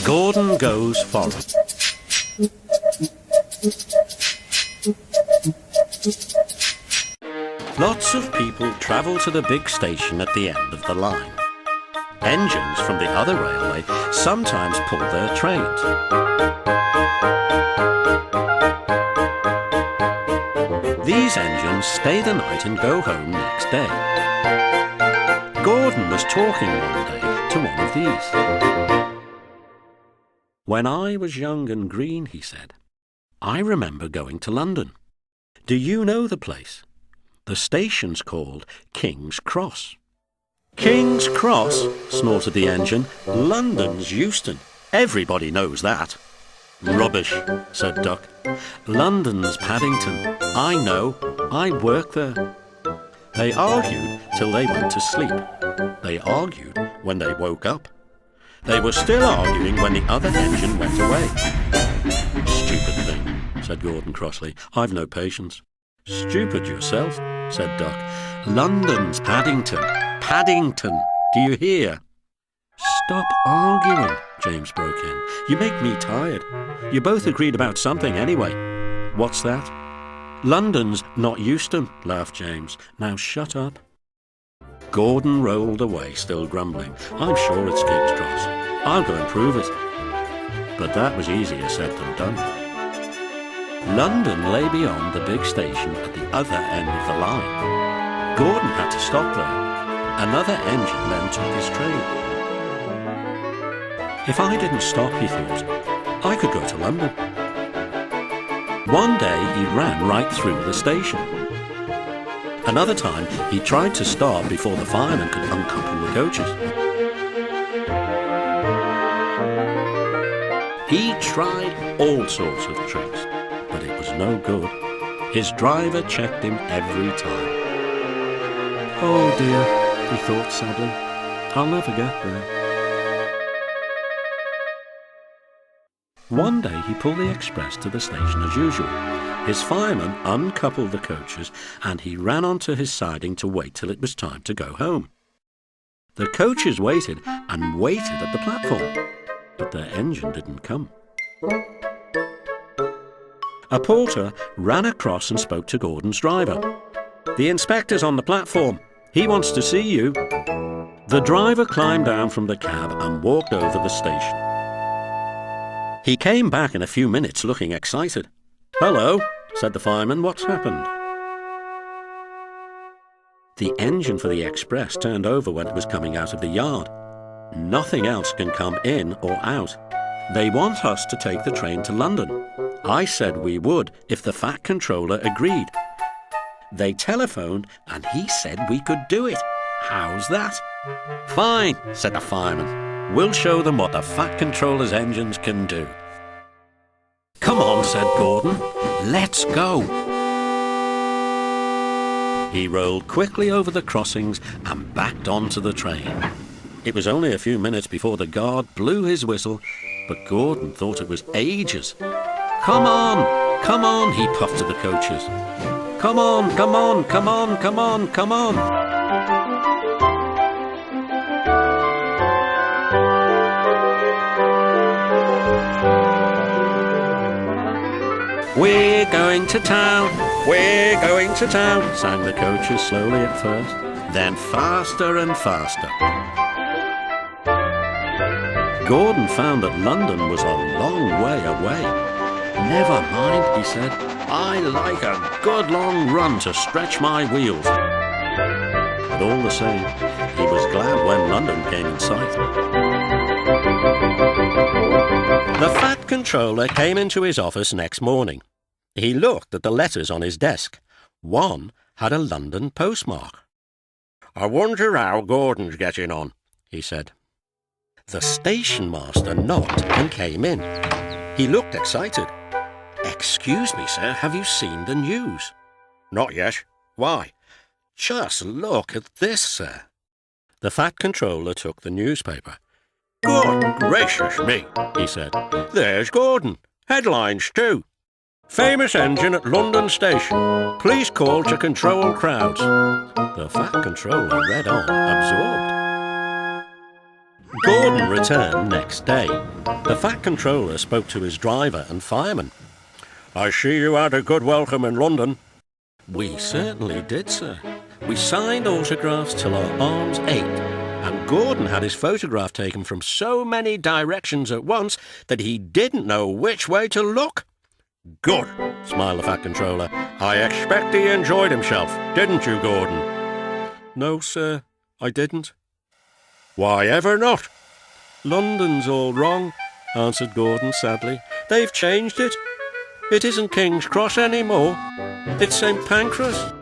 Gordon Goes Foreign. Lots of people travel to the big station at the end of the line. Engines from the other railway sometimes pull their trains. These engines stay the night and go home next day. Gordon was talking one day to one of these. "When I was young and green," he said, "I remember going to London. Do you know the place? The station's called King's Cross." "King's Cross?" snorted the engine. "London's Euston. Everybody knows that." "Rubbish," said Duck. "London's Paddington. I know. I work there." They argued till they went to sleep. They argued when they woke up. They were still arguing when the other engine went away. "Stupid thing," said Gordon crossly. "I've no patience." "Stupid yourself," said Duck. "London's Paddington. Paddington. Do you hear?" "Stop arguing," James broke in. "You make me tired. You both agreed about something anyway." "What's that?" "London's not Euston," laughed James. "Now shut up." Gordon rolled away, still grumbling. "I'm sure it's King's Cross. I'll go and prove it." But that was easier said than done. London lay beyond the big station at the other end of the line. Gordon had to stop there. Another engine then took his train. If I didn't stop, he thought, I could go to London. One day he ran right through the station. Another time he tried to stop before the fireman could uncouple the coaches. He tried all sorts of tricks, but it was no good. His driver checked him every time. "Oh dear," he thought sadly, "I'll never get there." One day he pulled the express to the station as usual. His fireman uncoupled the coaches and he ran onto his siding to wait till it was time to go home. The coaches waited and waited at the platform, but their engine didn't come. A porter ran across and spoke to Gordon's driver. "The inspector's on the platform. He wants to see you." The driver climbed down from the cab and walked over the station. He came back in a few minutes looking excited. "Hello," said the fireman. "What's happened?" The engine for the express turned over when it was coming out of the yard. Nothing else can come in or out. They want us to take the train to London. I said we would if the fat controller agreed. They telephoned and he said we could do it. How's that? "Fine," said the fireman. "We'll show them what the fat controller's engines can do." "Come on," said Gordon. "Let's go." He rolled quickly over the crossings and backed onto the train. It was only a few minutes before the guard blew his whistle, but Gordon thought it was ages. "Come on, come on," he puffed to the coaches. "Come on, come on, come on, come on, come on." "We're going to town, we're going to town," sang the coaches slowly at first, then faster and faster. Gordon found that London was a long way away. "Never mind," he said. "I like a good long run to stretch my wheels." But all the same, he was glad when London came in sight. The fat controller came into his office next morning. He looked at the letters on his desk. One had a London postmark. "I wonder how Gordon's getting on," he said. The station master knocked and came in. He looked excited. "Excuse me, sir, have you seen the news?" "Not yet. Why?" "Just look at this, sir." The fat controller took the newspaper. "Good gracious me," he said. "There's Gordon. Headlines too. Famous engine at London station. Please call to control crowds." The fat controller read on, absorbed. Gordon returned next day. The Fat Controller spoke to his driver and fireman. "I see you had a good welcome in London." "We certainly did, sir. We signed autographs till our arms ached, and Gordon had his photograph taken from so many directions at once that he didn't know which way to look." "Good," smiled the Fat Controller. "I expect he enjoyed himself, didn't you, Gordon?" "No, sir, I didn't." "Why ever not?" "London's all wrong," answered Gordon sadly. "They've changed it. It isn't King's Cross anymore. It's St. Pancras."